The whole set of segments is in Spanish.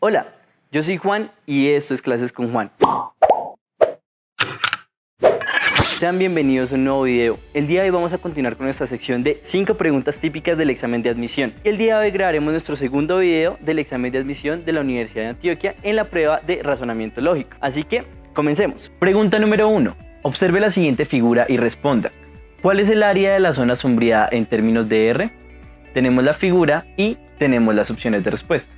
Hola, yo soy Juan y esto es Clases con Juan. Sean bienvenidos a un nuevo video. El día de hoy vamos a continuar con nuestra sección de 5 preguntas típicas del examen de admisión. Y el día de hoy grabaremos nuestro segundo video del examen de admisión de la Universidad de Antioquia en la prueba de razonamiento lógico. Así que, comencemos. Pregunta número 1. Observe la siguiente figura y responda. ¿Cuál es el área de la zona sombreada en términos de R? Tenemos la figura y tenemos las opciones de respuesta.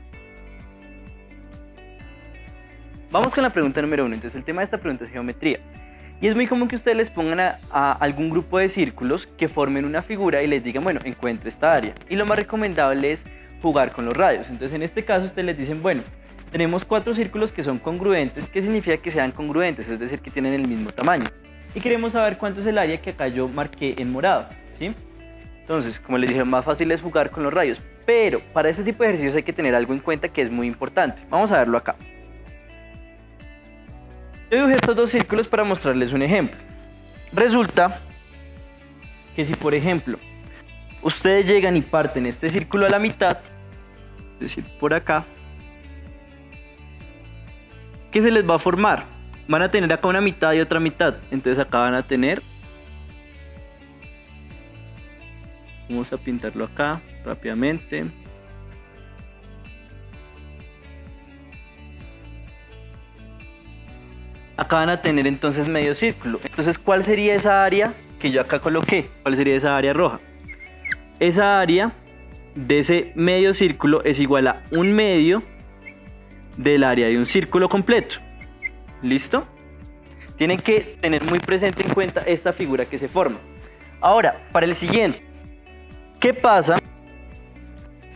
Vamos con la pregunta número 1. Entonces el tema de esta pregunta es geometría. Y es muy común que ustedes les pongan a algún grupo de círculos que formen una figura y les digan, bueno, encuentre esta área. Y lo más recomendable es jugar con los radios. Entonces en este caso ustedes les dicen, bueno, tenemos 4 círculos que son congruentes. ¿Qué significa que sean congruentes? Es decir, que tienen el mismo tamaño. Y queremos saber cuánto es el área que acá yo marqué en morado, ¿sí? Entonces, como les dije, más fácil es jugar con los radios. Pero para este tipo de ejercicios hay que tener algo en cuenta que es muy importante. Vamos a verlo acá. Yo dibujé estos 2 círculos para mostrarles un ejemplo. Resulta que si, por ejemplo, ustedes llegan y parten este círculo a la mitad, es decir, por acá, ¿qué se les va a formar? Van a tener acá una mitad y otra mitad. Entonces acá van a tener... Vamos a pintarlo acá rápidamente. Acá van a tener entonces medio círculo. Entonces, ¿cuál sería esa área que yo acá coloqué? ¿Cuál sería esa área roja? Esa área de ese medio círculo es igual a 1/2 del área de un círculo completo. ¿Listo? Tienen que tener muy presente en cuenta esta figura que se forma. Ahora, para el siguiente, ¿qué pasa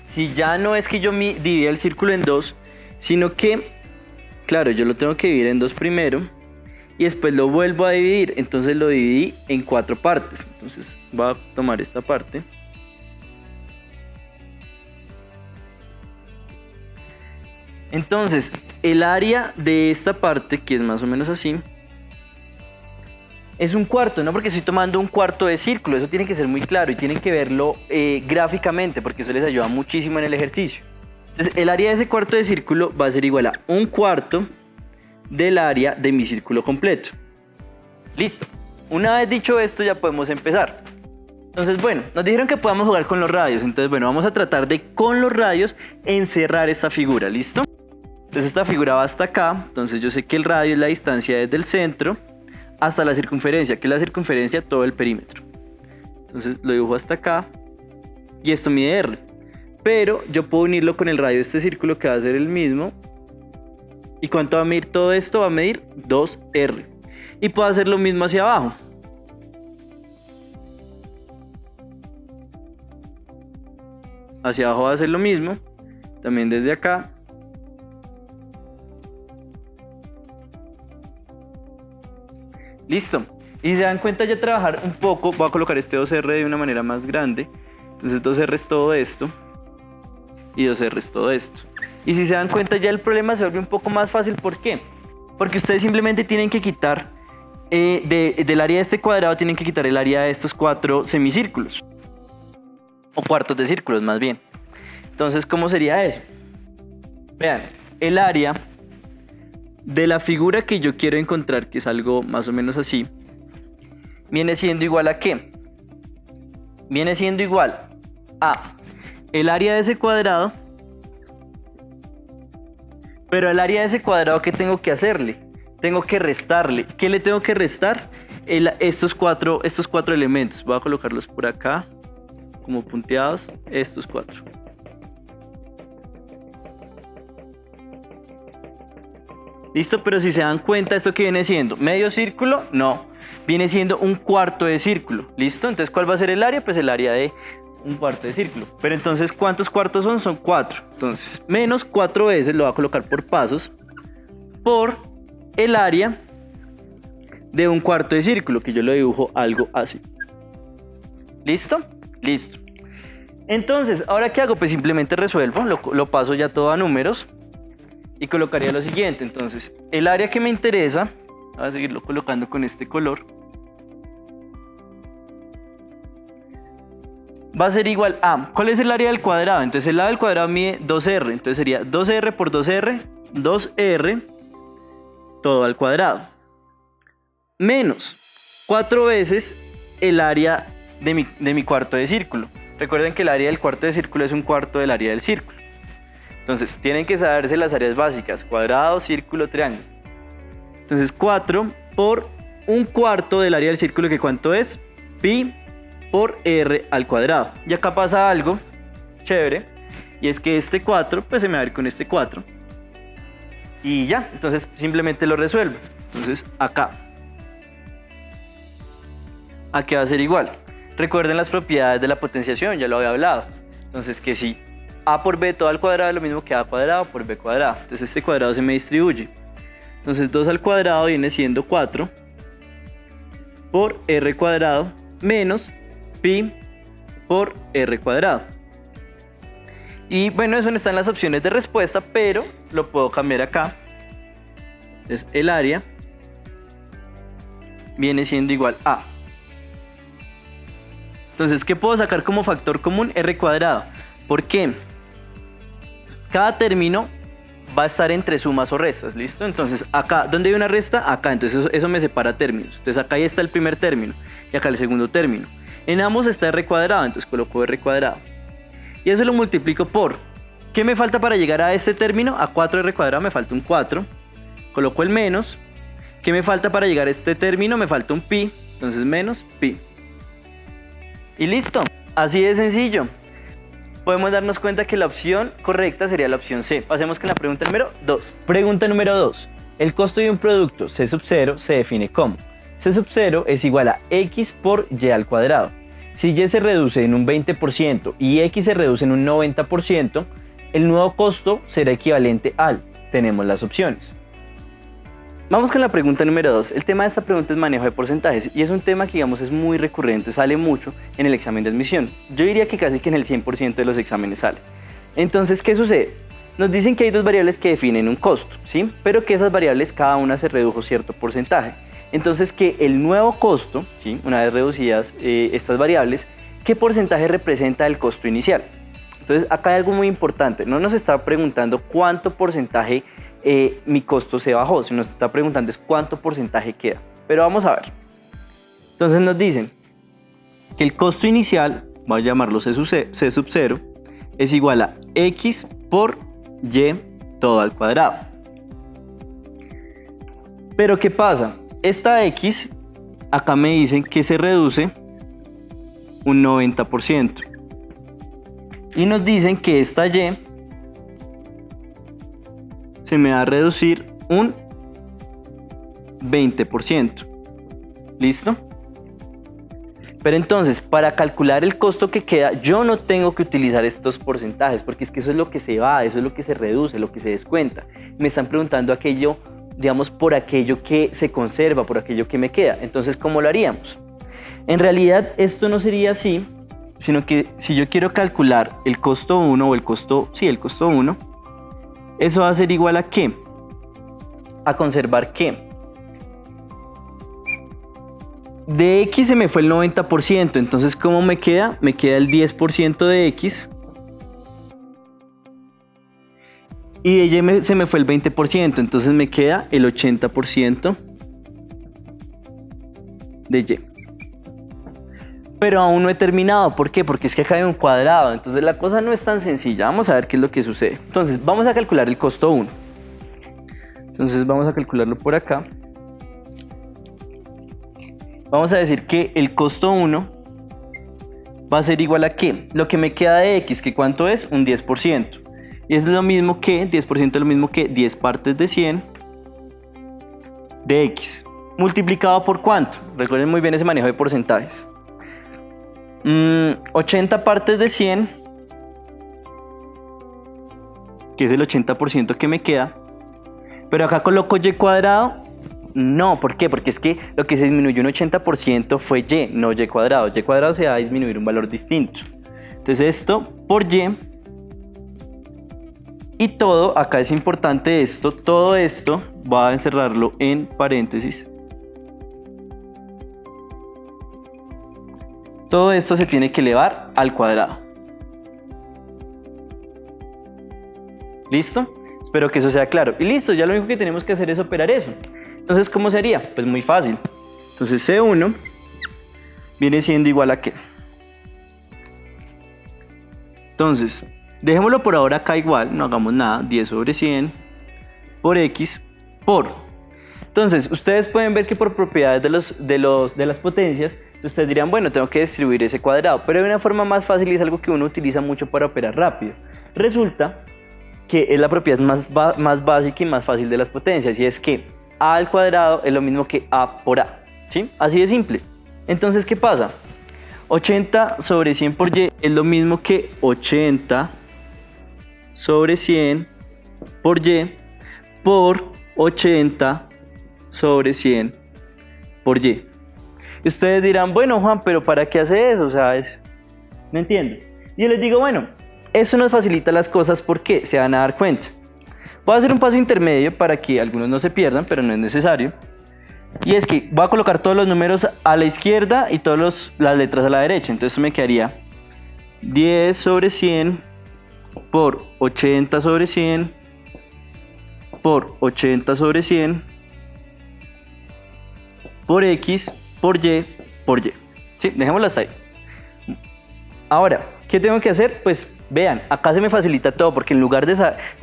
si ya no es que yo divida el círculo en 2, sino que, claro, yo lo tengo que dividir en 2 primero y después lo vuelvo a dividir? Entonces lo dividí en 4 partes. Entonces voy a tomar esta parte. Entonces, el área de esta parte, que es más o menos así, es 1/4, ¿no? Porque estoy tomando 1/4 de círculo. Eso tiene que ser muy claro y tienen que verlo gráficamente, porque eso les ayuda muchísimo en el ejercicio. Entonces, el área de ese cuarto de círculo va a ser igual a 1/4 del área de mi círculo completo. Listo. Una vez dicho esto, ya podemos empezar. Entonces, bueno, nos dijeron que podamos jugar con los radios. Entonces, bueno, vamos a tratar de, con los radios, encerrar esta figura. ¿Listo? Entonces, esta figura va hasta acá. Entonces, yo sé que el radio es la distancia desde el centro hasta la circunferencia, que es la circunferencia todo el perímetro. Entonces, lo dibujo hasta acá. Y esto mide R. Pero yo puedo unirlo con el radio de este círculo, que va a ser el mismo. ¿Y cuánto va a medir todo esto? Va a medir 2R. Y puedo hacer lo mismo hacia abajo. Hacia abajo va a hacer lo mismo. También desde acá. Listo. Y si se dan cuenta, ya trabajar un poco, voy a colocar este 2R de una manera más grande. Entonces 2R es todo esto. Y 2R es todo esto. Y si se dan cuenta, ya el problema se vuelve un poco más fácil. ¿Por qué? Porque ustedes simplemente tienen que quitar del área de este cuadrado, tienen que quitar el área de estos 4 semicírculos. O cuartos de círculos, más bien. Entonces, ¿cómo sería eso? Vean, el área de la figura que yo quiero encontrar, que es algo más o menos así, viene siendo igual a ¿qué? Viene siendo igual a el área de ese cuadrado, pero el área de ese cuadrado, ¿qué tengo que hacerle? Tengo que restarle. ¿Qué le tengo que restar? Estos cuatro elementos. Voy a colocarlos por acá como punteados, estos 4. Listo, pero si se dan cuenta, ¿esto qué viene siendo? ¿Medio círculo? No, viene siendo 1/4 de círculo. ¿Listo? Entonces, ¿cuál va a ser el área? Pues el área de 1/4 de círculo. Pero entonces, ¿cuántos cuartos son? Son 4. Entonces, menos 4 veces, lo voy a colocar por pasos, por el área de 1/4 de círculo, que yo lo dibujo algo así. ¿Listo? Listo. Entonces, ¿ahora qué hago? Pues simplemente resuelvo, lo paso ya todo a números y colocaría lo siguiente. Entonces, el área que me interesa, voy a seguirlo colocando con este color. va a ser igual a, ¿cuál es el área del cuadrado? Entonces el lado del cuadrado mide 2R, entonces sería 2R por 2R, 2R todo al cuadrado, menos 4 veces el área de mi cuarto de círculo. Recuerden que el área del cuarto de círculo es un cuarto del área del círculo. Entonces tienen que saberse las áreas básicas, cuadrado, círculo, triángulo. Entonces 4 por un cuarto del área del círculo, que ¿cuánto es? Pi por R al cuadrado. Y acá pasa algo chévere, y es que este 4 pues se me va a ir con este 4. Y ya, entonces simplemente lo resuelvo. Entonces acá va a ser igual. Recuerden las propiedades de la potenciación, ya lo había hablado. Entonces que si a por b todo al cuadrado es lo mismo que a cuadrado por b cuadrado. Entonces este cuadrado se me distribuye. Entonces 2 al cuadrado viene siendo 4 por r cuadrado menos pi por r cuadrado. Y bueno, eso no está en las opciones de respuesta, pero lo puedo cambiar acá. Entonces el área viene siendo igual a. Entonces, ¿qué puedo sacar como factor común? R cuadrado. ¿Por qué? Cada término va a estar entre sumas o restas, ¿listo? Entonces acá, ¿dónde hay una resta? Acá, entonces eso me separa términos. Entonces acá ya está el primer término y acá el segundo término. En ambos está r cuadrado, entonces coloco r cuadrado. Y eso lo multiplico por, ¿qué me falta para llegar a este término? A 4r cuadrado me falta un 4. Coloco el menos. ¿Qué me falta para llegar a este término? Me falta un pi, entonces menos pi. Y listo, así de sencillo. Podemos darnos cuenta que la opción correcta sería la opción C. Pasemos con la pregunta número 2. Pregunta número 2. El costo de un producto C sub 0 se define como C sub 0 es igual a X por Y al cuadrado. Si Y se reduce en un 20% y X se reduce en un 90%, el nuevo costo será equivalente al... Tenemos las opciones. Vamos con la pregunta número 2. El tema de esta pregunta es manejo de porcentajes y es un tema que digamos es muy recurrente, sale mucho en el examen de admisión. Yo diría que casi que en el 100% de los exámenes sale. Entonces, ¿qué sucede? Nos dicen que hay dos variables que definen un costo, ¿sí? Pero que esas variables cada una se redujo cierto porcentaje. Entonces, que el nuevo costo, ¿sí? Una vez reducidas estas variables, ¿qué porcentaje representa el costo inicial? Entonces, acá hay algo muy importante. No nos está preguntando cuánto porcentaje mi costo se bajó, si nos está preguntando es cuánto porcentaje queda. Pero vamos a ver. Entonces nos dicen que el costo inicial, voy a llamarlo C sub 0, es igual a X por Y todo al cuadrado. Pero ¿qué pasa? Esta X, acá me dicen que se reduce un 90%. Y nos dicen que esta Y se me va a reducir un 20%. ¿Listo? Pero entonces, para calcular el costo que queda, yo no tengo que utilizar estos porcentajes, porque es que eso es lo que se va, eso es lo que se reduce, lo que se descuenta. Me están preguntando aquello, digamos, por aquello que se conserva, por aquello que me queda. Entonces, ¿cómo lo haríamos? En realidad, esto no sería así, sino que si yo quiero calcular el costo 1 o el costo 1, eso va a ser igual a ¿qué? A conservar ¿qué? De X se me fue el 90%, entonces ¿cómo me queda? Me queda el 10% de X. Y de Y se me fue el 20%, entonces me queda el 80% de Y. Pero aún no he terminado, ¿por qué? Porque es que acá hay un cuadrado, entonces la cosa no es tan sencilla. Vamos a ver qué es lo que sucede. Entonces vamos a calcular el costo 1. Entonces vamos a calcularlo por acá. Vamos a decir que el costo 1 va a ser igual a ¿qué? Lo que me queda de X, que ¿cuánto es? Un 10%. Y es lo mismo que, 10% es lo mismo que 10 partes de 100 de X. ¿Multiplicado por cuánto? Recuerden muy bien ese manejo de porcentajes. 80 partes de 100, que es el 80% que me queda. Pero acá coloco Y cuadrado. No, ¿por qué? Porque es que lo que se disminuyó un 80% fue Y, no Y cuadrado. Y cuadrado se va a disminuir un valor distinto. Entonces esto por Y. Y todo, acá es importante esto, todo esto va a encerrarlo en paréntesis. Todo esto se tiene que elevar al cuadrado. ¿Listo? Espero que eso sea claro. Y listo, ya lo único que tenemos que hacer es operar eso. Entonces, ¿cómo se haría? Pues muy fácil. Entonces, C1 viene siendo igual a ¿qué? Entonces, dejémoslo por ahora acá igual, no hagamos nada. 10 sobre 100 por X por. Entonces, ustedes pueden ver que por propiedades de las potencias, ustedes dirán, bueno, tengo que distribuir ese cuadrado. Pero de una forma más fácil y es algo que uno utiliza mucho para operar rápido. Resulta que es la propiedad más básica y más fácil de las potencias, y es que a al cuadrado es lo mismo que a por a, ¿sí? Así de simple. Entonces, ¿qué pasa? 80 sobre 100 por y es lo mismo que 80 sobre 100 por y por 80 sobre 100 por y. Y ustedes dirán, bueno, Juan, pero ¿para qué hace eso? O sea, no entiendo. Y yo les digo, bueno, eso nos facilita las cosas porque se van a dar cuenta. Voy a hacer un paso intermedio para que algunos no se pierdan, pero no es necesario. Y es que voy a colocar todos los números a la izquierda y todas las letras a la derecha. Entonces me quedaría 10 sobre 100 por 80 sobre 100 por 80 sobre 100 por X por Y por Y. ¿Sí? Dejémoslo hasta ahí. Ahora, ¿qué tengo que hacer? Pues vean, acá se me facilita todo porque en lugar de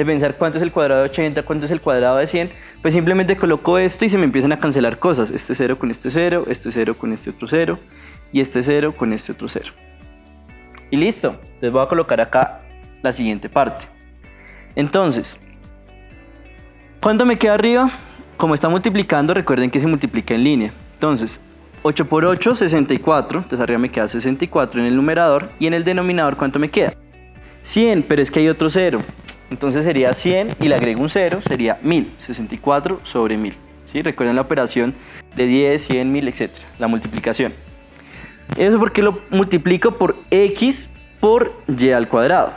pensar cuánto es el cuadrado de 80, cuánto es el cuadrado de 100, pues simplemente coloco esto y se me empiezan a cancelar cosas. Este 0 con este 0, este 0 con este otro 0 y este 0 con este otro 0. Y listo. Entonces voy a colocar acá la siguiente parte. Entonces, ¿cuánto me queda arriba? Como está multiplicando, recuerden que se multiplica en línea. Entonces, 8 por 8, 64. Entonces arriba me queda 64 en el numerador. Y en el denominador, ¿cuánto me queda? 100, pero es que hay otro 0. Entonces sería 100 y le agrego un 0, sería 1000. 64 sobre 1000. ¿Sí? Recuerden la operación de 10, 100, 1000, etc. La multiplicación. Eso porque lo multiplico por X por Y al cuadrado.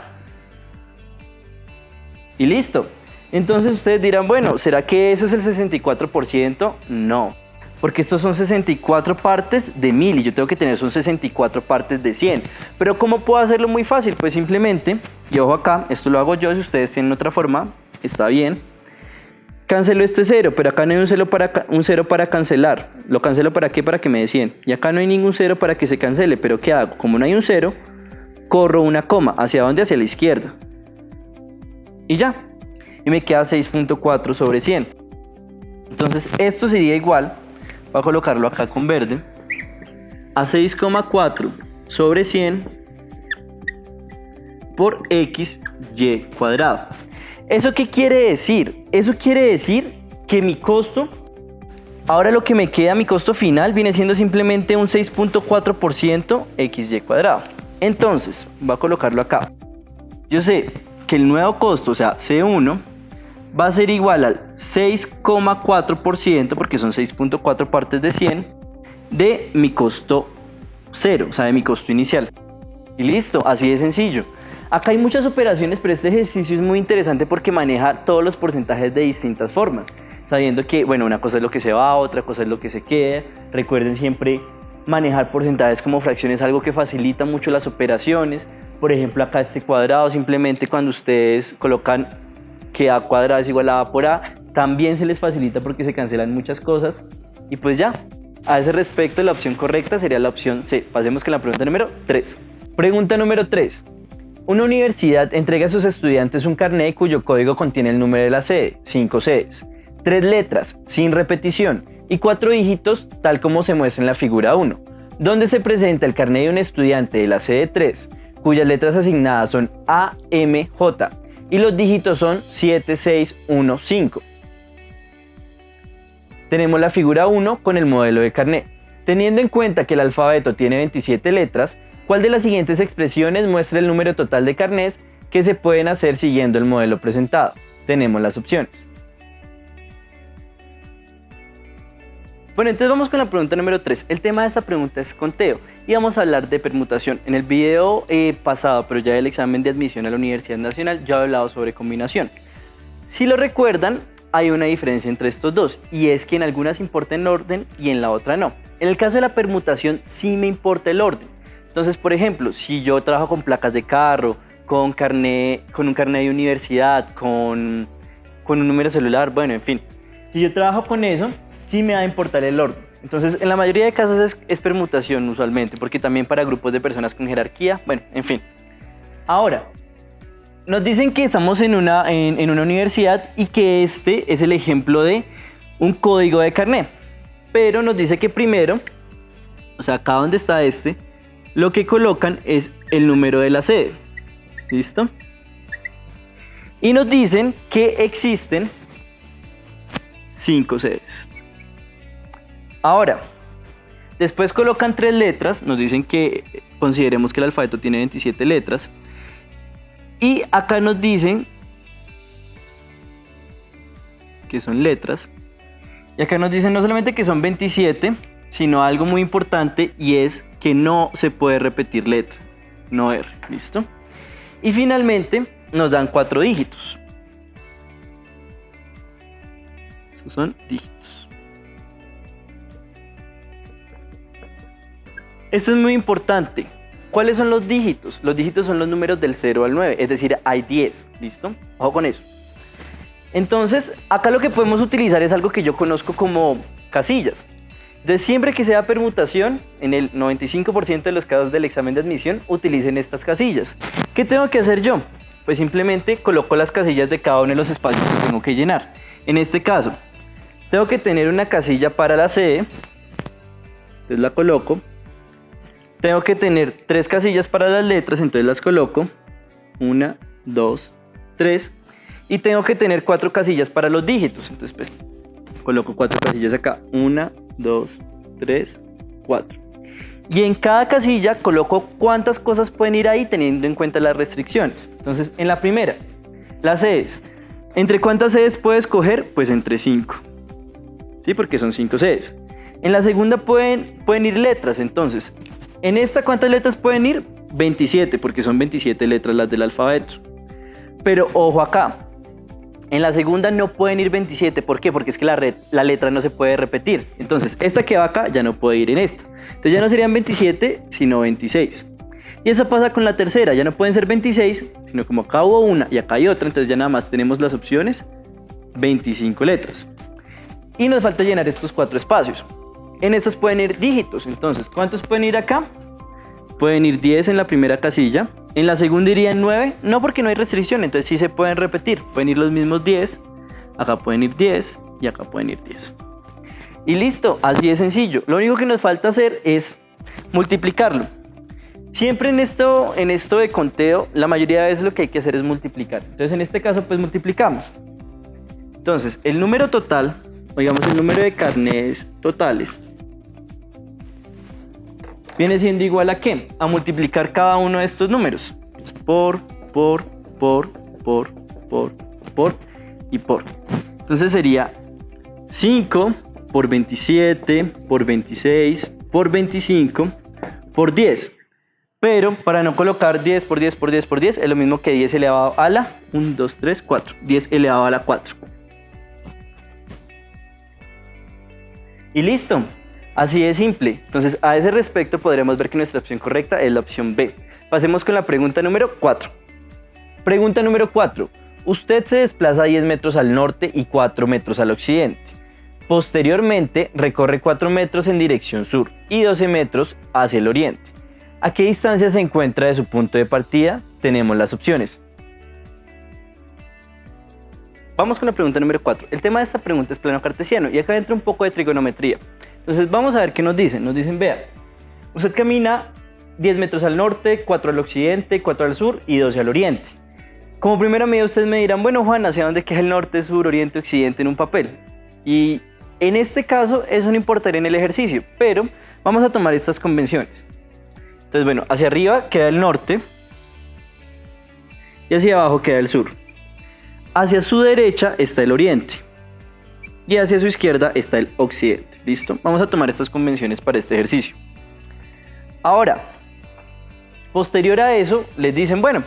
Y listo. Entonces ustedes dirán, bueno, ¿será que eso es el 64%? No. Porque estos son 64 partes de 1000 y yo tengo que tener son 64 partes de 100. Pero ¿cómo puedo hacerlo muy fácil? Pues simplemente, y ojo acá, esto lo hago yo, si ustedes tienen otra forma, está bien. Cancelo este 0, pero acá no hay un 0 para cancelar. ¿Lo cancelo para qué? Para que me dé 100. Y acá no hay ningún 0 para que se cancele, pero ¿qué hago? Como no hay un 0, corro una coma. ¿Hacia dónde? Hacia la izquierda. Y ya. Y me queda 6.4 sobre 100. Entonces esto sería igual, voy a colocarlo acá con verde, a 6,4 sobre 100 por X y cuadrado. ¿Eso qué quiere decir? Eso quiere decir que mi costo, ahora lo que me queda, mi costo final, viene siendo simplemente un 6.4% XY cuadrado. Entonces, voy a colocarlo acá. Yo sé que el nuevo costo, o sea, C1, va a ser igual al 6,4%, porque son 6.4 partes de 100, de mi costo 0, o sea, de mi costo inicial. Y listo, así de sencillo. Acá hay muchas operaciones, pero este ejercicio es muy interesante porque maneja todos los porcentajes de distintas formas, sabiendo que, bueno, una cosa es lo que se va, otra cosa es lo que se queda. Recuerden siempre manejar porcentajes como fracciones, algo que facilita mucho las operaciones. Por ejemplo, acá este cuadrado, simplemente cuando ustedes colocan que a cuadrado es igual a por a, también se les facilita porque se cancelan muchas cosas. Y pues ya, a ese respecto la opción correcta sería la opción C. Pasemos con la pregunta número 3. Pregunta número 3. Una universidad entrega a sus estudiantes un carnet cuyo código contiene el número de la sede, 5 sedes, 3 letras, sin repetición, y 4 dígitos, tal como se muestra en la figura 1, donde se presenta el carnet de un estudiante de la sede 3, cuyas letras asignadas son A, M, J, y los dígitos son 7, 6, 1, 5. Tenemos la figura 1 con el modelo de carnet. Teniendo en cuenta que el alfabeto tiene 27 letras, ¿cuál de las siguientes expresiones muestra el número total de carnets que se pueden hacer siguiendo el modelo presentado? Tenemos las opciones. Bueno, entonces vamos con la pregunta número 3. El tema de esta pregunta es conteo y vamos a hablar de permutación. En el video pasado, pero ya del examen de admisión a la Universidad Nacional, ya he hablado sobre combinación. Si lo recuerdan, hay una diferencia entre estos dos, y es que en algunas importa el orden y en la otra no. En el caso de la permutación sí me importa el orden. Entonces, por ejemplo, si yo trabajo con placas de carro, con un carnet de universidad, con un número celular, bueno, en fin. Si yo trabajo con eso, sí me va a importar el orden. Entonces, en la mayoría de casos es permutación usualmente, porque también para grupos de personas con jerarquía, bueno, en fin. Ahora, nos dicen que estamos en una universidad y que este es el ejemplo de un código de carnet. Pero nos dice que primero, o sea, acá donde está lo que colocan es el número de la sede. ¿Listo? Y nos dicen que existen 5 sedes. Ahora, después colocan 3 letras, nos dicen que consideremos que el alfabeto tiene 27 letras. Y acá nos dicen que son letras. Y acá nos dicen no solamente que son 27, sino algo muy importante y es que no se puede repetir letra, no R, ¿listo? Y finalmente nos dan 4 dígitos. Esos son dígitos. Esto es muy importante. ¿Cuáles son los dígitos? Los dígitos son los números del 0 al 9, es decir, hay 10, ¿listo? Ojo con eso. Entonces, acá lo que podemos utilizar es algo que yo conozco como casillas. Entonces, siempre que sea permutación, en el 95% de los casos del examen de admisión, utilicen estas casillas. ¿Qué tengo que hacer yo? Pues simplemente coloco las casillas de cada uno de los espacios que tengo que llenar. En este caso, tengo que tener una casilla para la sede, entonces la coloco. Tengo que tener 3 casillas para las letras, entonces las coloco. 1, 2, 3. Y tengo que tener 4 casillas para los dígitos, entonces pues coloco 4 casillas acá. 1, 2, 3, 4. Y en cada casilla coloco cuántas cosas pueden ir ahí teniendo en cuenta las restricciones. Entonces, en la primera, las sedes. ¿Entre cuántas sedes puedo escoger? Pues entre 5. ¿Sí? Porque son 5 sedes. En la segunda pueden ir letras, entonces. En esta, ¿cuántas letras pueden ir? 27, porque son 27 letras las del alfabeto. Pero ojo acá. En la segunda no pueden ir 27, ¿por qué? Porque es que la letra no se puede repetir. Entonces, esta que va acá ya no puede ir en esta. Entonces ya no serían 27, sino 26. Y eso pasa con la tercera, ya no pueden ser 26, sino como acá hubo una y acá hay otra, entonces ya nada más tenemos las opciones 25 letras. Y nos falta llenar estos 4 espacios. En estos pueden ir dígitos, entonces, ¿cuántos pueden ir acá? Pueden ir 10 en la primera casilla. En la segunda irían 9, no porque no hay restricción, entonces sí se pueden repetir. Pueden ir los mismos 10, acá pueden ir 10 y acá pueden ir 10. Y listo, así de sencillo. Lo único que nos falta hacer es multiplicarlo. Siempre en esto de conteo, la mayoría de veces lo que hay que hacer es multiplicar. Entonces en este caso pues multiplicamos. Entonces el número total, o digamos el número de carnets totales, viene siendo igual a ¿qué? A multiplicar cada uno de estos números. Por y por. Entonces sería 5 por 27, por 26, por 25, por 10. Pero para no colocar 10 por 10 por 10 por 10 es lo mismo que 10 elevado a la 1, 2, 3, 4. 10 elevado a la 4. Y listo. Así de simple. Entonces, a ese respecto podremos ver que nuestra opción correcta es la opción B. Pasemos con la pregunta número 4. Pregunta número 4. Usted se desplaza 10 metros al norte y 4 metros al occidente. Posteriormente, recorre 4 metros en dirección sur y 12 metros hacia el oriente. ¿A qué distancia se encuentra de su punto de partida? Tenemos las opciones. Vamos con la pregunta número 4. El tema de esta pregunta es plano cartesiano y acá entra un poco de trigonometría. Entonces vamos a ver qué nos dicen. Nos dicen, vea, usted camina 10 metros al norte, 4 al occidente, 4 al sur y 12 al oriente. Como primera medida ustedes me dirán, bueno Juan, ¿hacia dónde queda el norte, sur, oriente, occidente en un papel? Y en este caso eso no importaría en el ejercicio, pero vamos a tomar estas convenciones. Entonces bueno, hacia arriba queda el norte y hacia abajo queda el sur. Hacia su derecha está el oriente y hacia su izquierda está el occidente. ¿Listo? Vamos a tomar estas convenciones para este ejercicio. Ahora, posterior a eso, les dicen, bueno,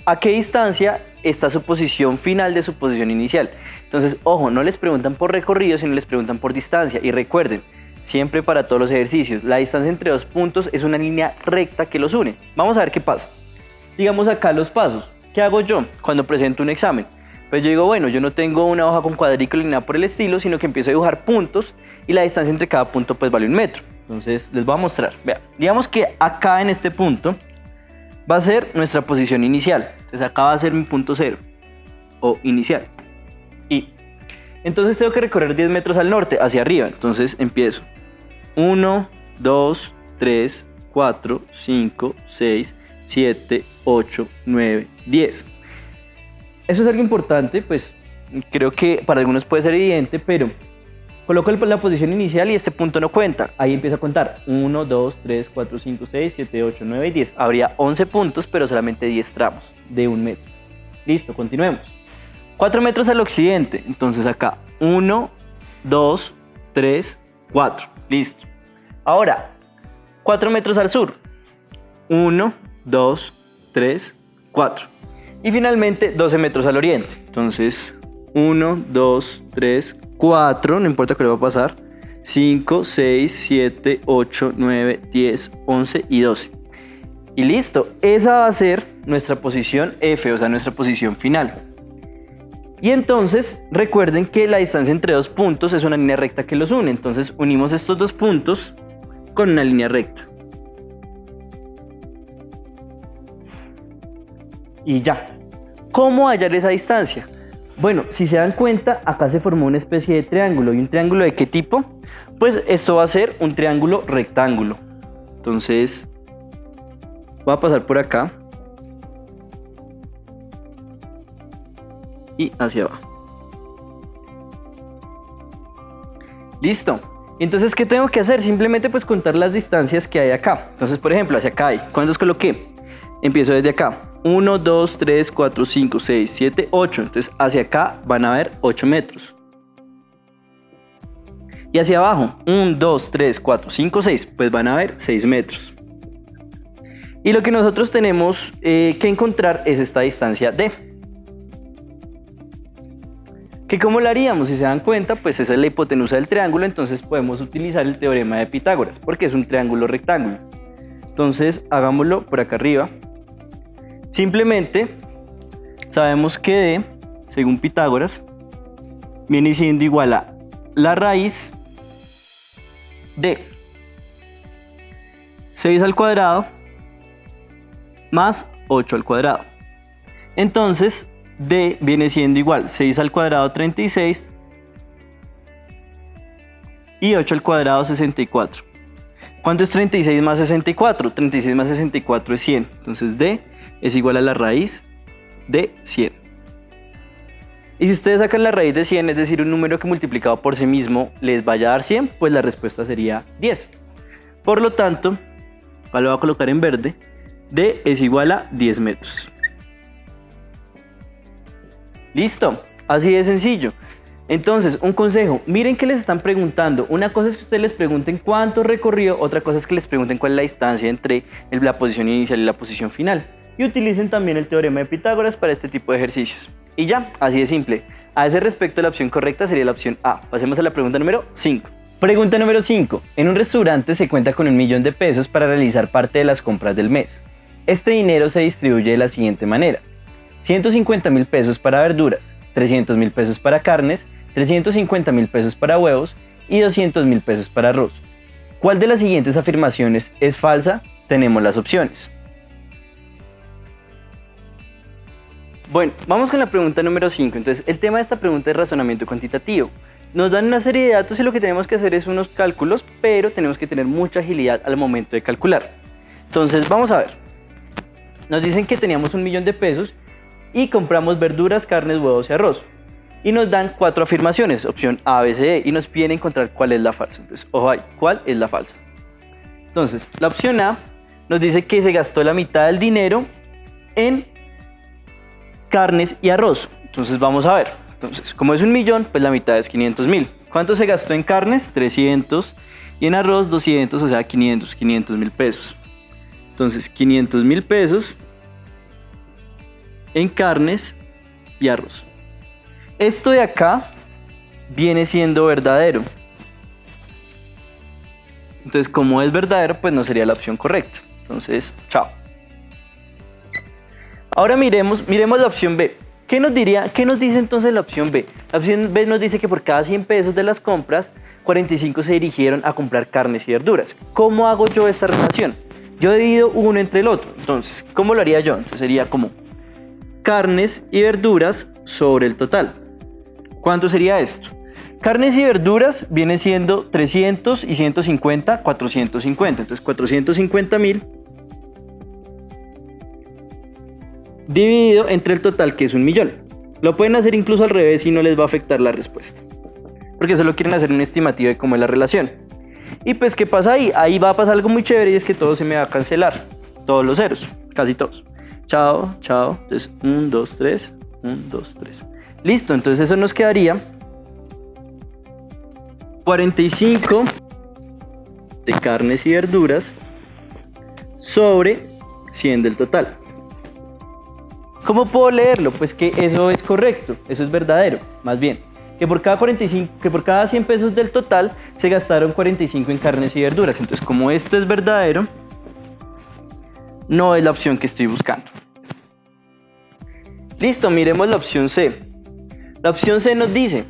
¿a qué distancia está su posición final de su posición inicial? Entonces, ojo, no les preguntan por recorrido, sino les preguntan por distancia. Y recuerden, siempre para todos los ejercicios. La distancia entre dos puntos es una línea recta que los une. Vamos a ver qué pasa. Digamos acá los pasos. ¿Qué hago yo cuando presento un examen? Pues yo digo, bueno, yo no tengo una hoja con cuadrícula ni nada por el estilo, sino que empiezo a dibujar puntos y la distancia entre cada punto pues vale 1 metro. Entonces les voy a mostrar. Vean, digamos que acá en este punto va a ser nuestra posición inicial. Entonces acá va a ser mi punto 0 o inicial. Y entonces tengo que recorrer 10 metros al norte, hacia arriba. Entonces empiezo. 1, 2, 3, 4, 5, 6, 7, 8, 9, 10. Eso es algo importante, pues creo que para algunos puede ser evidente, pero coloco la posición inicial y este punto no cuenta. Ahí empiezo a contar. 1, 2, 3, 4, 5, 6, 7, 8, 9 y 10. Habría 11 puntos, pero solamente 10 tramos de 1 metro. Listo, continuemos. 4 metros al occidente. Entonces acá 1, 2, 3, 4. Listo. Ahora, 4 metros al sur. 1, 2, 3, 4. Y finalmente 12 metros al oriente. Entonces 1, 2, 3, 4. No importa qué le va a pasar. 5, 6, 7, 8, 9, 10, 11 y 12. Y listo. Esa va a ser nuestra posición F, o sea, nuestra posición final. Y entonces recuerden que la distancia entre dos puntos es una línea recta que los une. Entonces unimos estos dos puntos con una línea recta. Y ya. ¿Cómo hallar esa distancia? Bueno, si se dan cuenta, acá se formó una especie de triángulo. ¿Y un triángulo de qué tipo? Pues esto va a ser un triángulo rectángulo. Entonces, voy a pasar por acá. Y hacia abajo. Listo. Entonces, ¿qué tengo que hacer? Simplemente pues contar las distancias que hay acá. Entonces, por ejemplo, hacia acá hay. ¿Cuántos coloqué? Empiezo desde acá. 1, 2, 3, 4, 5, 6, 7, 8. Entonces, hacia acá van a haber 8 metros. Y hacia abajo, 1, 2, 3, 4, 5, 6. Pues van a haber 6 metros. Y lo que nosotros tenemos que encontrar es esta distancia D. ¿Que cómo la haríamos? Si se dan cuenta, pues esa es la hipotenusa del triángulo, entonces podemos utilizar el teorema de Pitágoras, porque es un triángulo rectángulo. Entonces, hagámoslo por acá arriba. Simplemente, sabemos que D, según Pitágoras, viene siendo igual a la raíz de 6 al cuadrado más 8 al cuadrado. Entonces, D viene siendo igual 6 al cuadrado 36 y 8 al cuadrado 64. ¿Cuánto es 36 más 64? 36 más 64 es 100. Entonces D es igual a la raíz de 100. Y si ustedes sacan la raíz de 100, es decir, un número que multiplicado por sí mismo les vaya a dar 100, pues la respuesta sería 10. Por lo tanto, acá lo voy a colocar en verde, D es igual a 10 metros. Listo, así de sencillo. Entonces, un consejo, miren que les están preguntando. Una cosa es que ustedes les pregunten cuánto recorrió, otra cosa es que les pregunten cuál es la distancia entre la posición inicial y la posición final. Y utilicen también el teorema de Pitágoras para este tipo de ejercicios. Y ya, así de simple. A ese respecto, la opción correcta sería la opción A. Pasemos a la pregunta número 5. Pregunta número 5. En un restaurante se cuenta con 1.000.000 de pesos para realizar parte de las compras del mes. Este dinero se distribuye de la siguiente manera. 150.000 pesos para verduras, 300.000 pesos para carnes, 350.000 pesos para huevos y 200.000 pesos para arroz. ¿Cuál de las siguientes afirmaciones es falsa? Tenemos las opciones. Bueno, vamos con la pregunta número 5. Entonces, el tema de esta pregunta es razonamiento cuantitativo. Nos dan una serie de datos y lo que tenemos que hacer es unos cálculos, pero tenemos que tener mucha agilidad al momento de calcular. Entonces, vamos a ver. Nos dicen que teníamos 1.000.000 de pesos y compramos verduras, carnes, huevos y arroz. Y nos dan 4 afirmaciones, opción A, B, C, D, y nos piden encontrar cuál es la falsa. Entonces, ojo ahí, ¿cuál es la falsa? Entonces, la opción A nos dice que se gastó la mitad del dinero en carnes y arroz. Entonces, vamos a ver. Entonces, como es 1.000.000, pues la mitad es 500.000. ¿Cuánto se gastó en carnes? 300. Y en arroz, 200, o sea, 500.000 pesos. Entonces, 500.000 pesos en carnes y arroz. Esto de acá viene siendo verdadero. Entonces, como es verdadero, pues no sería la opción correcta. Entonces, chao. Ahora miremos la opción B. ¿Qué nos dice entonces la opción B? La opción B nos dice que por cada 100 pesos de las compras, 45 se dirigieron a comprar carnes y verduras. ¿Cómo hago yo esta relación? Yo divido uno entre el otro. Entonces, ¿cómo lo haría yo? Entonces sería como carnes y verduras sobre el total. ¿Cuánto sería esto? Carnes y verduras viene siendo 300 y 150, 450. Entonces 450.000 dividido entre el total, que es 1.000.000. Lo pueden hacer incluso al revés y no les va a afectar la respuesta, porque solo quieren hacer un estimativo de cómo es la relación. Y pues, ¿qué pasa ahí? Ahí va a pasar algo muy chévere y es que todo se me va a cancelar. Todos los ceros, casi todos. Chao, chao. Entonces 1, 2, 3, 1, 2, 3. Listo, entonces eso nos quedaría 45 de carnes y verduras sobre 100 del total. ¿Cómo puedo leerlo? Pues que eso es correcto, eso es verdadero, más bien. Que por cada 100 pesos del total se gastaron 45 en carnes y verduras. Entonces, como esto es verdadero, no es la opción que estoy buscando. Listo, miremos la opción C. La opción C nos dice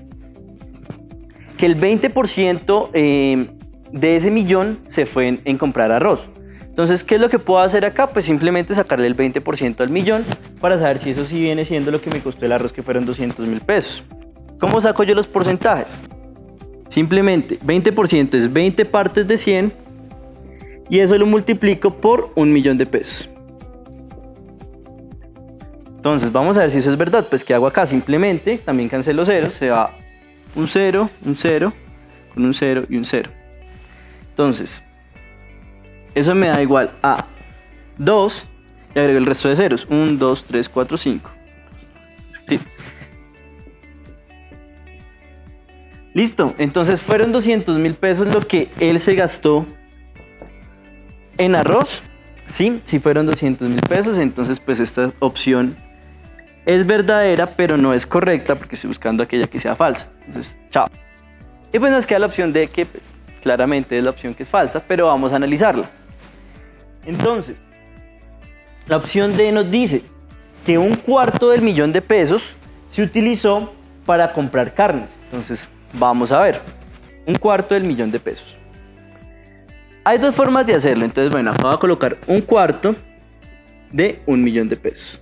que el 20% de ese 1.000.000 se fue en comprar arroz. Entonces, ¿qué es lo que puedo hacer acá? Pues simplemente sacarle el 20% al 1.000.000 para saber si eso sí viene siendo lo que me costó el arroz, que fueron 200.000 pesos. ¿Cómo saco yo los porcentajes? Simplemente 20% es 20 partes de 100 y eso lo multiplico por 1.000.000 de pesos. Entonces, vamos a ver si eso es verdad. Pues, ¿qué hago acá? Simplemente también cancelo ceros, se va un 0, un 0, con un 0 y un 0. Entonces, eso me da igual a 2 y agrego el resto de ceros. 1, 2, 3, 4, 5. ¿Sí? Listo. Entonces fueron 200.000 pesos lo que él se gastó en arroz. Sí, sí fueron 200.000 pesos. Entonces, pues esta opción es verdadera, pero no es correcta porque estoy buscando aquella que sea falsa. Entonces, chao. Y pues nos queda la opción D, que pues claramente es la opción que es falsa, pero vamos a analizarla. Entonces, la opción D nos dice que 1/4 del 1.000.000 de pesos se utilizó para comprar carnes. Entonces, vamos a ver. 1/4 del 1.000.000 de pesos. Hay dos formas de hacerlo. Entonces, bueno, acá voy a colocar 1/4 de 1.000.000 de pesos.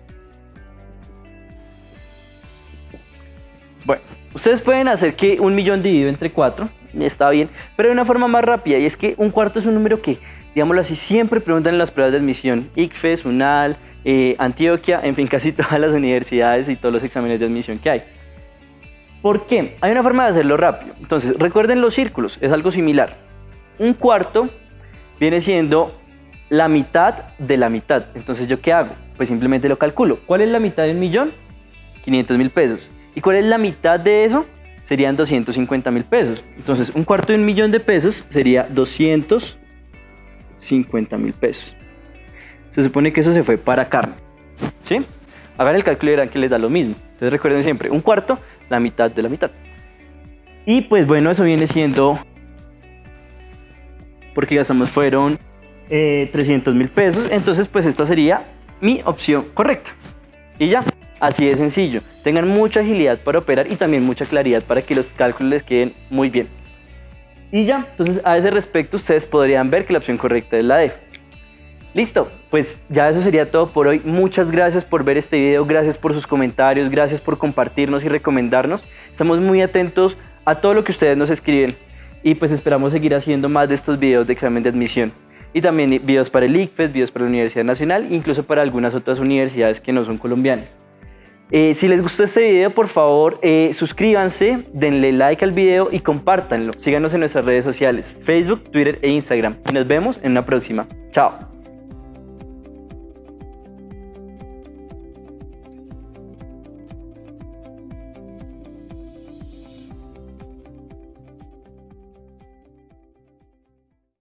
Bueno, ustedes pueden hacer que 1.000.000 dividido entre 4, está bien, pero de una forma más rápida, y es que 1/4 es un número que, digámoslo así, siempre preguntan en las pruebas de admisión. ICFES, UNAL, Antioquia, en fin, casi todas las universidades y todos los exámenes de admisión que hay. ¿Por qué? Hay una forma de hacerlo rápido. Entonces, recuerden los círculos, es algo similar. 1/4 viene siendo la mitad de la mitad. Entonces, ¿yo qué hago? Pues simplemente lo calculo. ¿Cuál es la mitad de 1.000.000? 500.000 pesos. ¿Y cuál es la mitad de eso? Serían 250.000 pesos. Entonces, 1/4 de 1.000.000 de pesos sería 250.000 pesos. Se supone que eso se fue para carne. ¿Sí? Hagan el cálculo y verán que les da lo mismo. Entonces, recuerden siempre, 1/4, la mitad de la mitad. Y pues bueno, eso viene siendo, porque gastamos fueron 300.000 pesos. Entonces, pues esta sería mi opción correcta. Y ya. Así de sencillo. Tengan mucha agilidad para operar y también mucha claridad para que los cálculos les queden muy bien. Y ya, entonces a ese respecto ustedes podrían ver que la opción correcta es la D. Listo, pues ya eso sería todo por hoy. Muchas gracias por ver este video, gracias por sus comentarios, gracias por compartirnos y recomendarnos. Estamos muy atentos a todo lo que ustedes nos escriben y pues esperamos seguir haciendo más de estos videos de examen de admisión. Y también videos para el ICFES, videos para la Universidad Nacional, incluso para algunas otras universidades que no son colombianas. Si les gustó este video, por favor suscríbanse, denle like al video y compártanlo. Síganos en nuestras redes sociales, Facebook, Twitter e Instagram. Y nos vemos en una próxima. Chao.